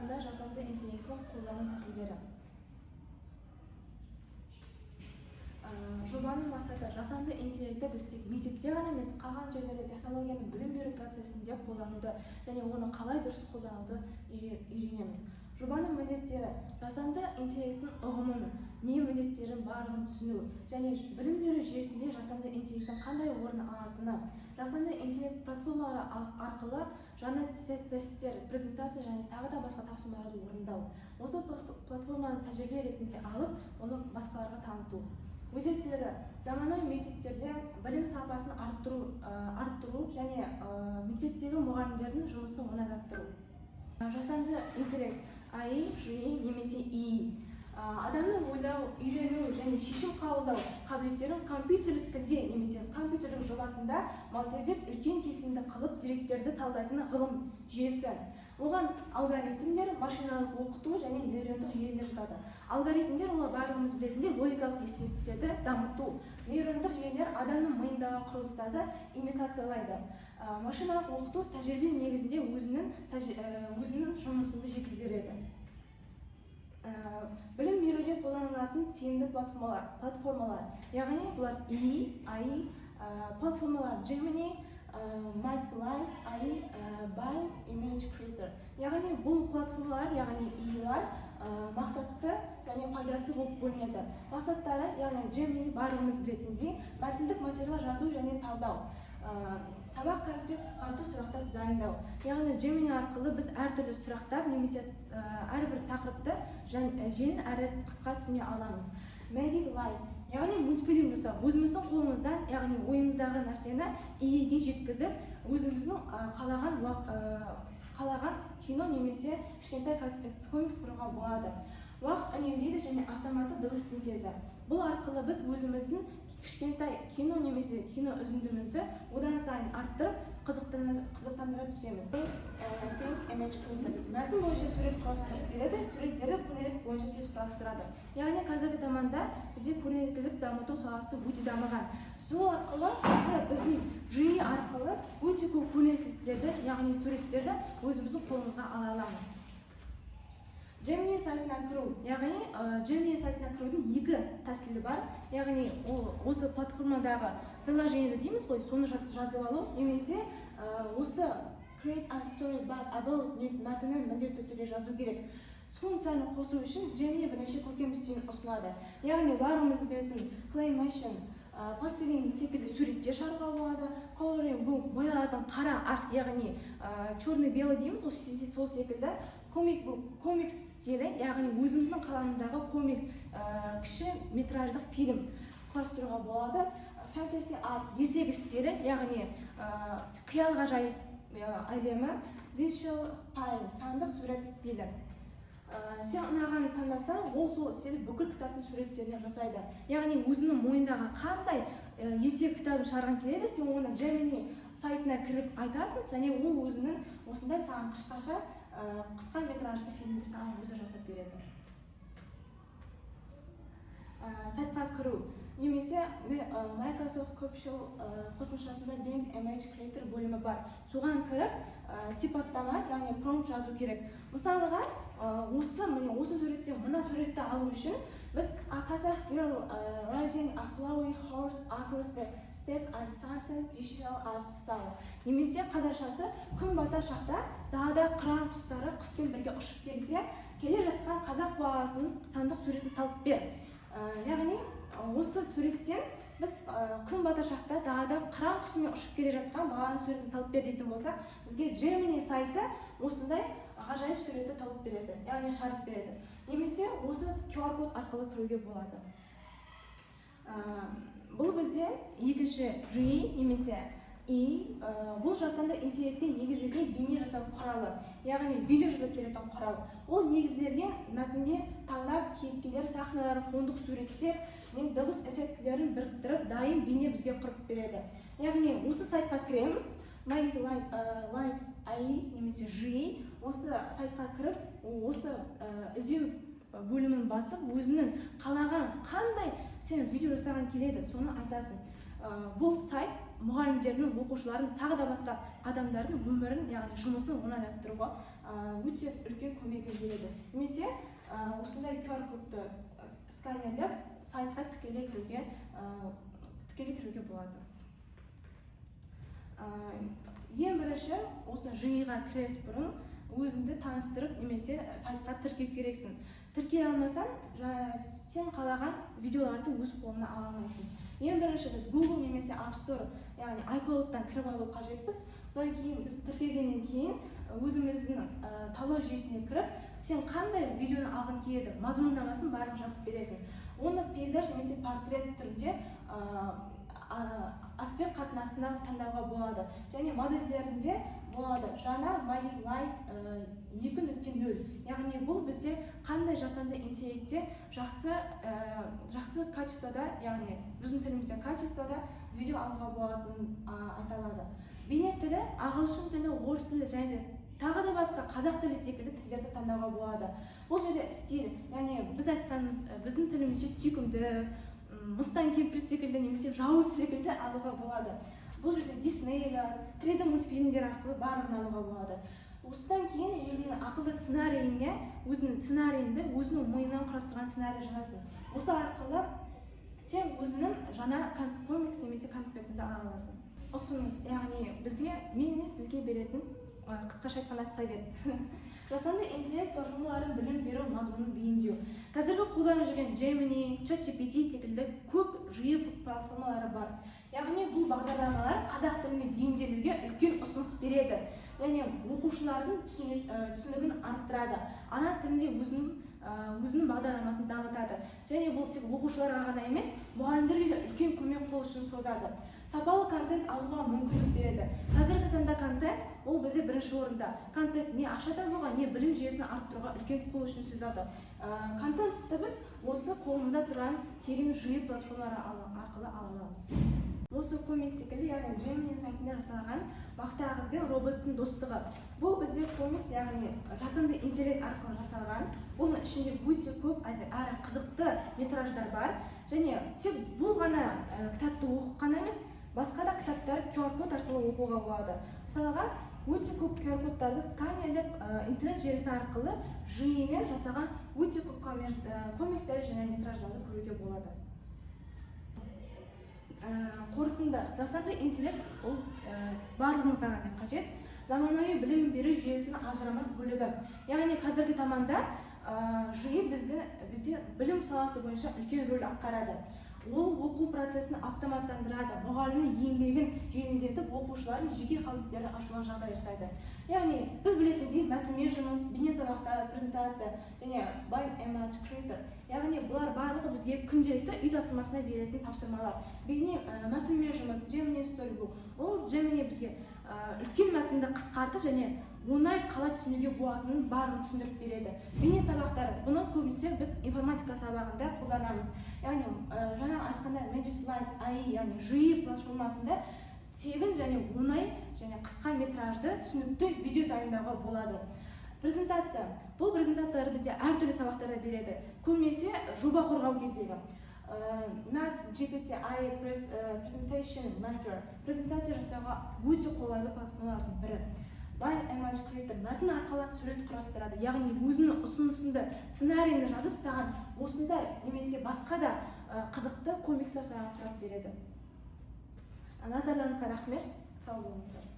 арасында жасанды интеллекттің қолдану тәсілдері. Жобаның мақсаты жасанды интеллектті біз тек мектепте ғана емес, қалған жерлерде технологияны білім беру процесінде қолдануды және оны қалай дұрыс қолдануды үйренеміз. Жобаның міндеттері жасанды интеллекттің ұғымын, не міндеттерін барлығын түсіну және білім беру жүйесінде жасанды интеллекттің қандай орын алатыны, жасанды интеллект платформалары арқылы жаңа тесттер, презентация және тағы да басқа тапсырмаларды орындау. Осы платформаны тәжірибе ретінде алып, оны басқаларға таныту. Өзектілігі заманауи мектептерде білім сапасын арттыру және мектептегі мұғалімдердің жұмысын оңайластыру. Жасанды интеллект АИ, ЖИ немесе ИИ адамның ойлау, үйрену және шешім қабылдау қабілеттерін компьютерлік тілде немесе компьютерлік жобасында модельдеп үлкен кесімді қылып деректерді талдайтын ғылым жүйесі. Оған алгоритмдер, машиналық оқыту және нейрондық жүйелер жатады. Алгоритмдер олар барлығымыз білетіндей логикалық есептерді дамыту. Нейрондық жүйелер адамның миындағы құрылыстарды имитациялайды. Машиналық оқыту тәжірибе негізінде өзінің жұмысында жетілдіреді. Білім беруде қолданылатын тиімді платформалар, яғни бұлар ИИ, АИ, платформалар Gemini, Microline, AI, Bing, Image Creator. Яғни бұл платформалар, яғни ИИ-лар мақсатты және пайдасы болып бөлінеді. Мақсаттары, яғни Gemini барлығымыз білетіндей, мәтіндік материал жазу және талдау. Сабақ конспект қысқарту, сұрақтар дайындау. Яғни Gemini арқылы біз әртүрлі сұрақтар немесе әрбір тақырыпты жеңіл әрі қысқа түсіне аламыз. Magic Line, яғни мультфильм жасау, өзіміздің қолымыздан, яғни ойымыздағы нәрсені ИИ-ге жеткізіп, өзіміздің қалаған кино немесе кішкентай комикс құруға болады. Уақыт үнемдейді және автоматты дыбыс синтезі. Бұл арқылы біз өзіміздің кішкентай кино немесе кино үзіндімізді одан сайын арттырып, қызықтандыра түсеміз. Мәтін бойынша сурет құрастырып береді, суреттерді көрнекілік бойынша тез құрастырады. Яғни қазіргі заманда бізде көрнекілік дамыту саласы өте дамыған. Сол арқылы біздің ЖИ арқылы өте көп көрнекіліктерді, яғни суреттерді өзіміздің қолымызға ала аламыз. Gemini сайтына кіру, яғни Gemini сайтына кірудің екі тәсілі бар. Яғни осы платформадағы приложениені дейміз ғой, соны жазып алу, немесе осы create a story about мәтінін міндетті түрде жазу керек. Функцияны қосу үшін Gemini бірнеше көркем стилін ұсынады. Яғни барлығымыз білетін claymation, пластилин секілді суреттер шығаруға болады. Coloring бұл боялатын қара, ақ, яғни черный-белый дейміз, сол секілді. Комикс стилі, яғни өзіміздің қаламыздағы комикс кіші метраждық фильм құрастыруға болады. Fantasy art, ертегі стилі, яғни қиял ғажайып әлемі. Digital Pine, сандық сурет стилі. Сен ұнағанды таңдасаң, ол сол стиль бүкіл кітаптың суреттеріне жасайды. Яғни өзінің мойнындағы қандай ертегі кітабын шығарған келеді, сен оны Gemini сайтына кіріп айтасың, және ол өзінің осындай саған қысқа метражды фильмді саған өзі жасап береді. Сайтқа кіру. Немесе Microsoft көпшіл қосымшасында Bing Image Creator бөлімі бар. Соған кіріп, сипаттама, яғни промпт жазу керек. Мысалыға, осы суреттен мына суретті алу үшін біз A Kazakh girl riding a flowery horse across the steppe and sunset digital art style. Немесе қазақшасы күн бата шақта далада қыран құстары құспен бірге ұшып келсе, келе жатқан қазақ баласының сандық суретін салып бер. Яғни осы суреттен біз күн бата шақта далада қыран құсымен ұшып келе жатқан баланың суретін салып бер дейтін болсақ, бізге Gemini сайты осындай ғажайып суретті тауып береді, яғни шығарып береді. Немесе осы QR-код арқылы кіруге болады. Бұл бізде екінші ЖИ немесе ИИ, бұл жасанды интеллектте негізделген бейне жасау құралы, яғни видео жазып беретін құрал. Ол негізделген мәтінде таңдап, кейіпкерлер, сахналары, фондық суреттер мен дыбыс эффектілерін біріктіріп, дайын бейне бізге құрып береді. Яғни осы сайтқа кіреміз, Magic Light AI немесе ЖИ, осы сайтқа кіріп, осы іздеу бөлімін басып, өзінің қалаған қандай сен видео жасаған келеді, соны айтасың. Бұл сайт мұғалімдердің, оқушылардың, тағы да басқа адамдардың өмірін, яғни жұмысын оңайластыруға өте үлкен көмегін береді. Немесе осындай QR кодты сканерлеп сайтқа тікелей кіруге болады. Ең бірінші осы жиыға кірес бұрын өзіңді таныстырып немесе сайтқа тіркеу керексің. Тіркей алмасаң, сен қалаған видеоларды өз қолына ала алмайсың. Ең бірінші біз Google немесе App Store, яғни iCloud-тан кіріп алу қажетпіз. Одан кейін біз тіркелгеннен кейін өзіміздің талдау жүйесіне кіріп, сен қандай видеоны алғың келеді, мазмұндамасын барлығын жазып бересің. Оны пейзаж немесе портрет түрінде аспект қатынасына таңдауға болады. Және модельдерінде болады жаңа Mali Light 2.0. Яғни бұл бізде қандай жасанды интеллектте жақсы качествода, яғни біздің тілімізде качествода видео алуға болатынын айтылады. Бейне тілі, ағылшын тілі, орыс тілі және тағы да басқа қазақ тілі секілді тілдерді таңдауға болады. Бұл жерде стиль, яғни біз айтқанымыз біздің тілімізде сүйкімді, мыстан кемпір секілді немесе жауыз секілді алуға болады. Бұл жерде Диснейлер, 3D мультфильмдер арқылы барлығын алуға болады. Осыдан кейін өзінің ақылды сценарийінде өзінің миынан құрастырған сценарий жазасың. Осы арқылы сен өзінің жаңа комикс немесе конспектіңді ала аласың. Ұсыныс, яғни мен сізге беретін қысқаша айтқанда совет. Жасанды интеллект платформаларын білім беру мазмұнын бейімдеу. Қазіргі қолданып жүрген Gemini, ChatGPT секілді көп жиы платформалары бар. Яғни бұл бағдарламалар қазақ тіліне бейімделуге үлкен ұсыныс береді. Және оқушылардың түсінігін арттырады. Ана тілінде өзінің бағдарламасын дамытады. Және бұл тек оқушыларға ғана емес, мұғалімдерге де үлкен көмек қол ұшын созады. Сапалы контент алуға мүмкіндік береді. Қазіргі таңда контент ол бізде бірінші орында. Контент не ақша табуға, не білім жүйесін арттыруға үлкен қол ұшын созады. Контентті біз осы қолымызда тұрған тегін жиы платформалары арқылы ала аламыз. Осы комикс секілді, яғни Gemini сайтында жасалған мақта ағыз бен роботтың достығы. Бұл бізде комикс, яғни жасанды интеллект арқылы жасалған. Бұның ішінде өте көп әрі қызықты метраждар бар. Және тек бұл ғана кітапты оқып қана емес, басқа да кітаптар QR код арқылы оқуға болады. Мысалға, өте көп QR кодтарды сканерлеп интернет желісі арқылы жиымен жасаған өте көп комикстер және метраждарды көруге болады. Қорытынды, жасанды интеллект ол барлығымызға ғана қажет. Заманауи білім беру жүйесінің ажырамас бөлігі. Яғни қазіргі заманда жүйе бізде білім саласы бойынша үлкен рөл атқарады. Ол оқу процесін автоматтандырады, мұғалімнің еңбегін жеңілдетіп, оқушылардың жеке қабілеттерін ашуға жағдай жасайды. Яғни біз білетіндей мәтінмен жұмыс, бейне сабақтар, презентация және Bind Image Creator. Яғни бұлар барлығы бізге күнделікті үй тапсырмасына беретін тапсырмалар. Бейне мәтінмен жұмыс, Gemini Storybook. Ол Gemini бізге үлкен мәтінді қысқартып және оңай қалай түсінуге болатынын барлығын түсіндіріп береді. Бейне сабақтары, бұны көбінесе біз информатика сабағында қолданамыз. Яғни жаңа айтқанда Magic Light AI, яғни жиы платформасында тегін және оңай және қысқа метражды түсінікті видео дайындауға болады. Презентация. Бұл презентациялар бізде әртүрлі сабақтарда береді. Көбінесе жоба қорғау кездегі. GPT-AI Presentation Maker презентация жасауға өте қолайлы платформалардың бірі. Bind Image Creator мәтін арқылы сурет құрастырады. Яғни өзінің ұсынысында сценарийді жазып саған осындай немесе басқа да қызықты комикстер саған құрап береді. Назарларыңызға рахмет. Сау болыңыздар.